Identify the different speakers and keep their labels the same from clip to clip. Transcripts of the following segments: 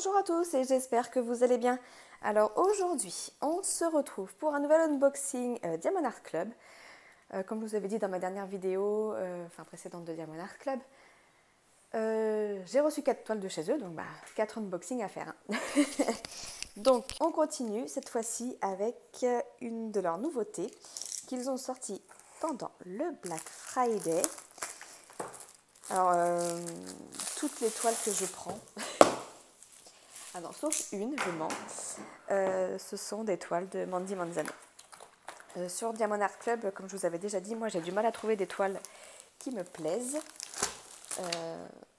Speaker 1: Bonjour à tous et j'espère que vous allez bien. Alors aujourd'hui, on se retrouve pour un nouvel unboxing Diamond Art Club. Comme je vous avais dit dans ma dernière vidéo, précédente de Diamond Art Club, j'ai reçu 4 toiles de chez eux, donc 4 unboxings à faire. Hein. Donc on continue cette fois-ci avec une de leurs nouveautés qu'ils ont sorti pendant le Black Friday. Alors, toutes les toiles que je prends, ah non, sauf une, je mens, ce sont des toiles de Mandy Manzano. Sur Diamond Art Club, comme je vous avais déjà dit, moi j'ai du mal à trouver des toiles qui me plaisent.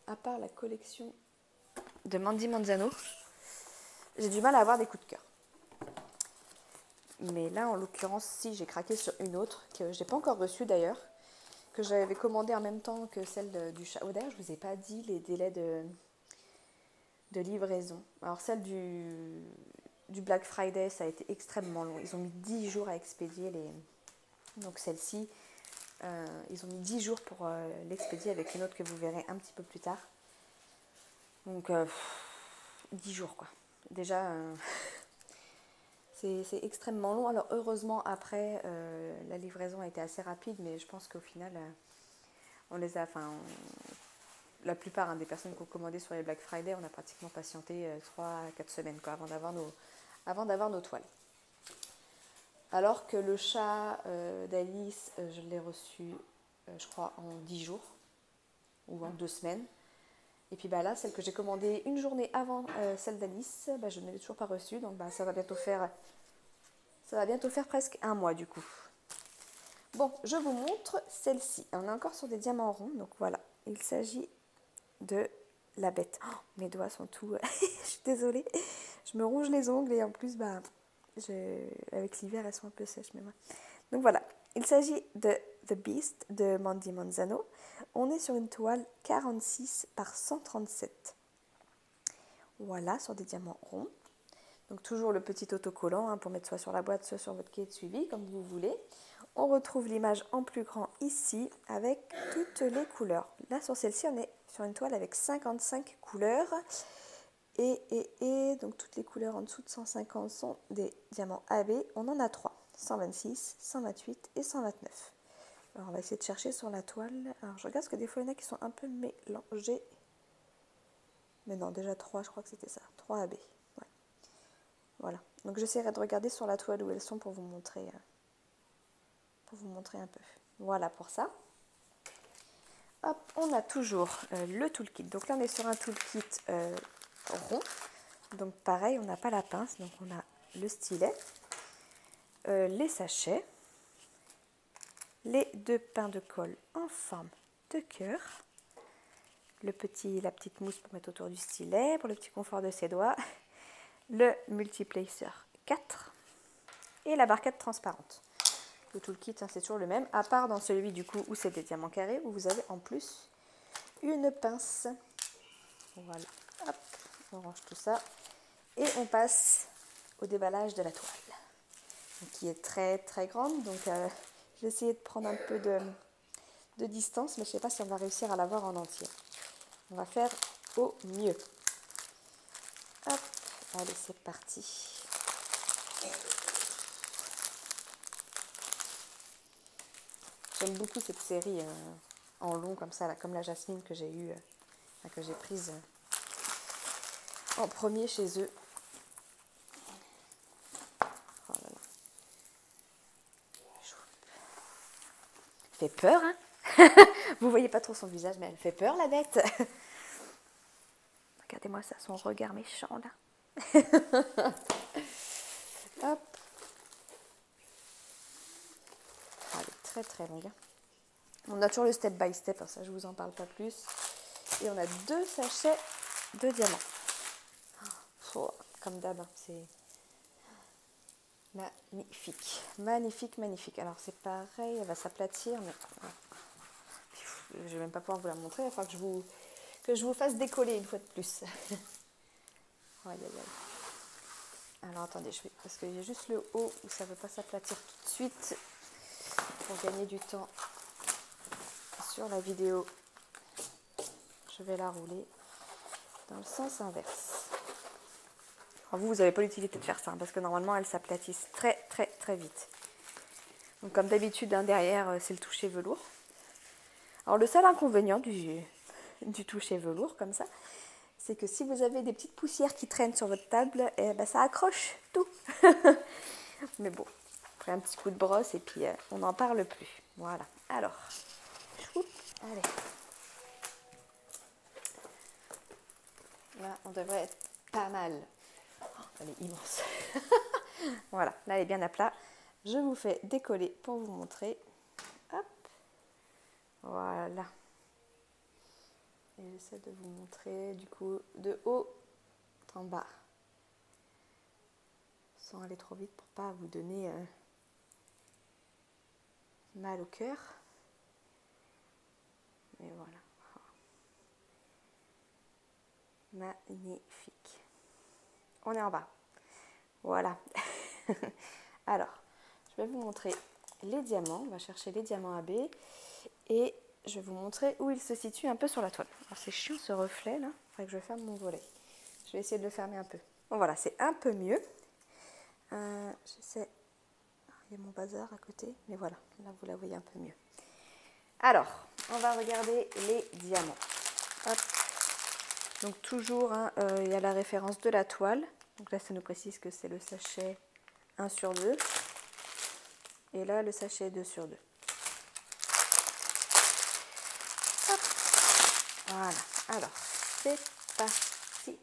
Speaker 1: À part la collection de Mandy Manzano, j'ai du mal à avoir des coups de cœur. Mais là, en l'occurrence, si, j'ai craqué sur une autre, que je n'ai pas encore reçue d'ailleurs, que j'avais commandée en même temps que celle du chat. Oh, d'ailleurs, je ne vous ai pas dit les délais de livraison. Alors, celle du Black Friday, ça a été extrêmement long. Ils ont mis 10 jours à expédier les... Donc, celle-ci, ils ont mis 10 jours pour l'expédier avec une autre que vous verrez un petit peu plus tard. Donc, 10 jours, quoi. Déjà... C'est extrêmement long. Alors heureusement après la livraison a été assez rapide, mais je pense qu'au final on les a, la plupart des personnes qui ont commandé sur les Black Friday, on a pratiquement patienté 3 à 4 semaines quoi, avant d'avoir nos toiles. Alors que le chat d'Alice, je l'ai reçu je crois en 10 jours ou en 2 semaines. Et puis là, celle que j'ai commandée une journée avant celle d'Alice, je ne l'ai toujours pas reçue. Donc ça va bientôt faire presque un mois du coup. Bon, je vous montre celle-ci. On est encore sur des diamants ronds. Donc voilà, il s'agit de la bête. Oh, mes doigts sont tout... je suis désolée. Je me ronge les ongles et en plus, avec l'hiver, elles sont un peu sèches mes mains. Donc voilà, il s'agit de The Beast de Mandy Manzano. On est sur une toile 46 par 137. Voilà, sur des diamants ronds. Donc toujours le petit autocollant pour mettre soit sur la boîte, soit sur votre cahier de suivi, comme vous voulez. On retrouve l'image en plus grand ici, avec toutes les couleurs. Là, sur celle-ci, on est sur une toile avec 55 couleurs. Et donc toutes les couleurs en dessous de 150 sont des diamants AB. On en a 3, 126, 128 et 129. Alors on va essayer de chercher sur la toile. Alors je regarde parce que des fois il y en a qui sont un peu mélangés. Mais non, déjà 3, je crois que c'était ça. 3 AB. Ouais. Voilà. Donc j'essaierai de regarder sur la toile où elles sont pour vous montrer un peu. Voilà pour ça. Hop, on a toujours le toolkit. Donc là on est sur un toolkit rond. Donc pareil, on n'a pas la pince. Donc on a le stylet, les sachets, les 2 pains de colle en forme de cœur, la petite mousse pour mettre autour du stylet, pour le petit confort de ses doigts, le multiplacer 4 et la barquette transparente. Le toolkit, c'est toujours le même, à part dans celui du coup où c'est des diamants carrés, où vous avez en plus une pince. Voilà, hop, on range tout ça et on passe au déballage de la toile, qui est très très grande. Donc j'ai essayé de prendre un peu de distance, mais je ne sais pas si on va réussir à la voir en entier. On va faire au mieux. Hop, allez, c'est parti. J'aime beaucoup cette série en long comme ça, là, comme la Jasmine que j'ai eue, que j'ai prise en premier chez eux. Oh là là. Elle fait peur, hein. Vous voyez pas trop son visage, mais elle fait peur, la bête. Regardez-moi ça, son regard méchant, là. Hop. Elle est très très longue. On a toujours le step by step, ça je vous en parle pas plus. Et on a 2 sachets de diamants. Oh, comme d'hab, c'est magnifique. Magnifique, magnifique. Alors c'est pareil, elle va s'aplatir, mais je vais même pas pouvoir vous la montrer. Il va falloir que je vous fasse décoller une fois de plus. Aïe, aïe, aïe. Alors attendez, parce qu'il y a juste le haut où ça ne veut pas s'aplatir tout de suite. Pour gagner du temps sur la vidéo, je vais la rouler dans le sens inverse. Alors vous n'avez pas l'utilité de faire ça, hein, parce que normalement, elles s'aplatissent très, très, très vite. Donc comme d'habitude, hein, derrière, c'est le toucher velours. Alors le seul inconvénient du toucher velours, comme ça, c'est que si vous avez des petites poussières qui traînent sur votre table, eh ben, ça accroche tout. Mais bon, après un petit coup de brosse et puis on n'en parle plus. Voilà. Alors, allez. Là, on devrait être pas mal. Oh, elle est immense. Voilà, là elle est bien à plat. Je vous fais décoller pour vous montrer. Hop. Voilà. Et j'essaie de vous montrer du coup de haut en bas. Sans aller trop vite pour pas vous donner mal au cœur. Et voilà. Magnifique. On est en bas. Voilà. Alors, je vais vous montrer les diamants. On va chercher les diamants AB. Et je vais vous montrer où ils se situent un peu sur la toile. Alors c'est chiant ce reflet là. Il faudrait que je ferme mon volet. Je vais essayer de le fermer un peu. Bon voilà, c'est un peu mieux. J'essaie. Il y a mon bazar à côté. Mais voilà, là vous la voyez un peu mieux. Alors, on va regarder les diamants. Hop. Donc toujours, hein, il y a la référence de la toile. Donc là, ça nous précise que c'est le sachet 1 sur 2. Et là, le sachet 2 sur 2. Hop. Voilà. Alors, c'est parti.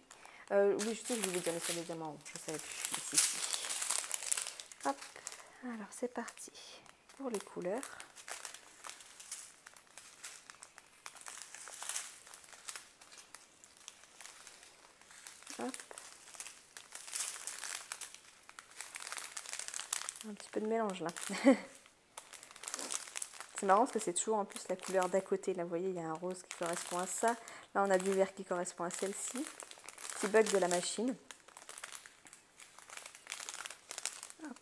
Speaker 1: Oui, je sais que je vous ai déjà mis sur les diamants. Je ne savais plus. Ici. Hop. Alors, c'est parti pour les couleurs. Hop. Un petit peu de mélange là. C'est marrant parce que c'est toujours en plus la couleur d'à côté. Là, vous voyez, il y a un rose qui correspond à ça. Là, on a du vert qui correspond à celle-ci. Petit bug de la machine. Hop.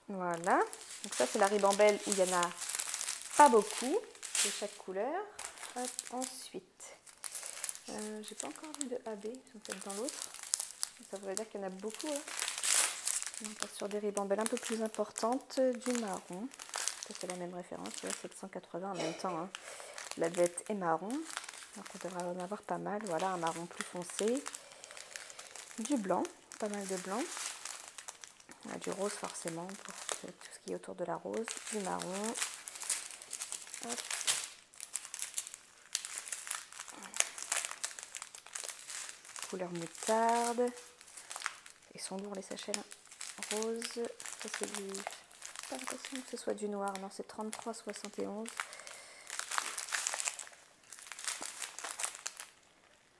Speaker 1: Voilà. Donc ça, c'est la ribambelle où il n'y en a pas beaucoup de chaque couleur. Hop. Ensuite, j'ai pas encore vu de AB. Ils sont peut-être dans l'autre. Ça voudrait dire qu'il y en a beaucoup. Hein. On passe sur des ribambelles un peu plus importantes, du marron. Ça c'est la même référence, c'est 780 en même temps. Hein. La bête est marron, donc on devrait en avoir pas mal. Voilà, un marron plus foncé. Du blanc, pas mal de blanc. Du rose forcément, pour tout ce qui est autour de la rose. Du marron. Hop. Couleur moutarde. Ils sont lourds les sachets là. Rose, ça c'est du... Pas l'impression que ce soit du noir, non c'est 33,71.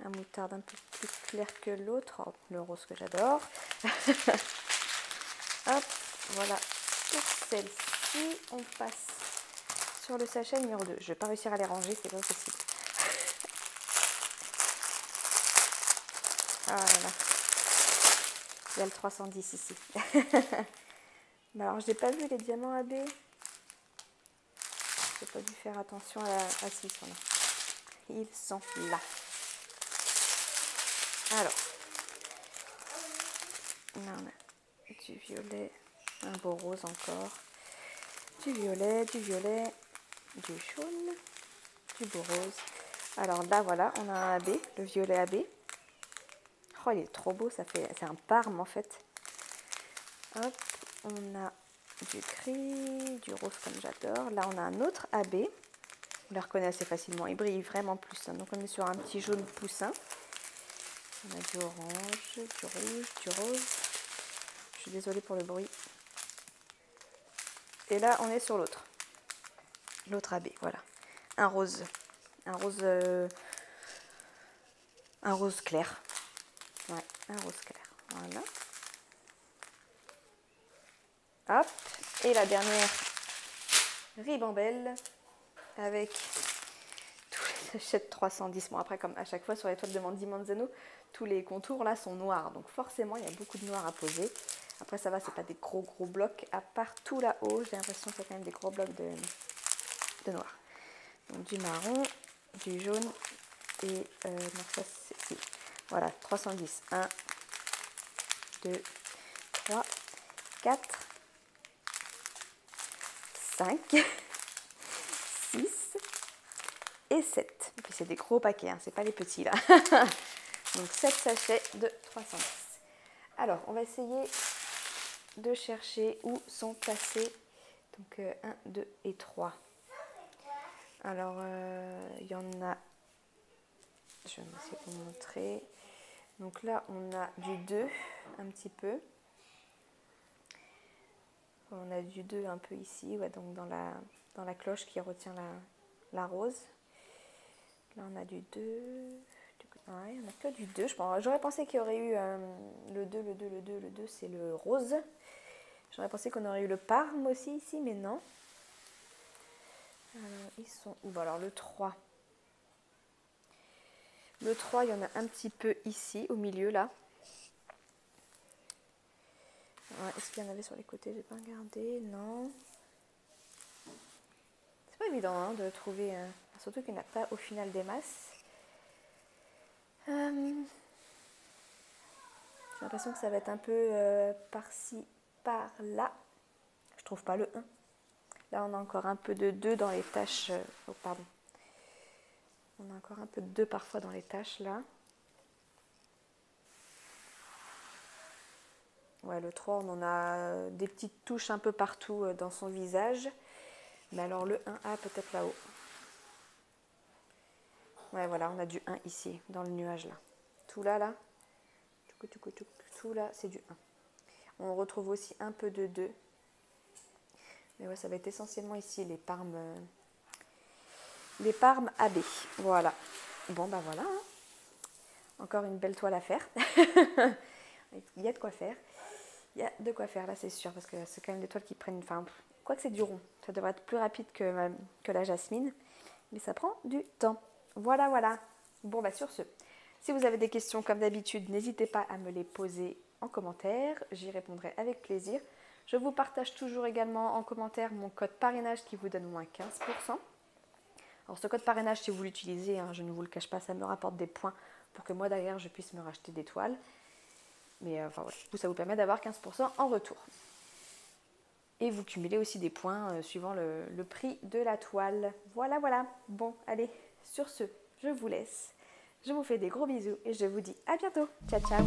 Speaker 1: Un moutarde un peu plus clair que l'autre, oh, le rose que j'adore. Hop, voilà pour celle-ci. On passe sur le sachet numéro 2. Je vais pas réussir à les ranger, c'est pas possible. Ah là là. Il y a le 310 ici. Alors, je n'ai pas vu les diamants AB. J'ai pas dû faire attention à la... Ah si, ils sont là. Ils sont là. Alors, là on a du violet, un beau rose encore, du violet, du jaune, du beau rose. Alors là, voilà, on a un AB, le violet AB. Oh, il est trop beau, c'est un parme en fait. Hop, on a du gris, du rose comme j'adore. Là, on a un autre AB. On le reconnaît assez facilement. Il brille vraiment plus. Hein. Donc, on est sur un petit jaune poussin. On a du orange, du rouge, du rose. Je suis désolée pour le bruit. Et là, on est sur l'autre. L'autre AB, voilà. Un rose. Un rose clair. Ouais, un rose clair. Voilà. Hop, et la dernière ribambelle avec tous les sachets de 310. Bon après comme à chaque fois sur les toiles de Mandy Manzano, tous les contours là sont noirs. Donc forcément il y a beaucoup de noir à poser. Après ça va, c'est pas des gros blocs. À part tout là-haut, j'ai l'impression qu'il y a quand même des gros blocs de noir. Donc du marron, du jaune et non, ça c'est si. Voilà, 310. 1, 2, 3, 4, 5, 6 et 7. Et puis c'est des gros paquets, hein, c'est pas les petits là. Donc 7 sachets de 310. Alors, on va essayer de chercher où sont placés. Donc 1, 2 et 3. Alors, il y en a... Je vais essayer de vous montrer. Donc là, on a du 2, un petit peu. On a du 2 un peu ici, ouais, donc dans la cloche qui retient la rose. Là, on a du 2. Ouais, on n'a que du 2. J'aurais pensé qu'il y aurait eu le 2, le 2, le 2, le 2, c'est le rose. J'aurais pensé qu'on aurait eu le parme aussi ici, mais non. Ils sont où? Alors le 3. Le 3, il y en a un petit peu ici, au milieu, là. Est-ce qu'il y en avait sur les côtés? Je n'ai pas regardé. Non. C'est pas évident hein, de trouver... surtout qu'il n'y en a pas au final des masses. J'ai l'impression que ça va être un peu par-ci, par-là. Je trouve pas le 1. Là, on a encore un peu de 2 dans les taches. Oh, pardon. On a encore un peu de 2 parfois dans les taches, là. Ouais, le 3, on en a des petites touches un peu partout dans son visage. Mais alors le 1A, peut-être là-haut. Ouais, voilà, on a du 1 ici, dans le nuage, là. Tout là, là. Tout là, c'est du 1. On retrouve aussi un peu de 2. Mais ouais, ça va être essentiellement ici, les parmes AB. Voilà. Bon, bah voilà. Hein. Encore une belle toile à faire. Il y a de quoi faire. Il y a de quoi faire, là, c'est sûr. Parce que c'est quand même des toiles qui prennent... Enfin, quoi que c'est du rond. Ça devrait être plus rapide que la jasmine. Mais ça prend du temps. Voilà, voilà. Bon, bah sur ce, si vous avez des questions comme d'habitude, n'hésitez pas à me les poser en commentaire. J'y répondrai avec plaisir. Je vous partage toujours également en commentaire mon code parrainage qui vous donne moins 15%. Alors ce code parrainage, si vous l'utilisez, hein, je ne vous le cache pas, ça me rapporte des points pour que moi derrière je puisse me racheter des toiles. Mais enfin voilà, ça vous permet d'avoir 15% en retour. Et vous cumulez aussi des points suivant le prix de la toile. Voilà, voilà. Bon, allez, sur ce, je vous laisse. Je vous fais des gros bisous et je vous dis à bientôt. Ciao, ciao.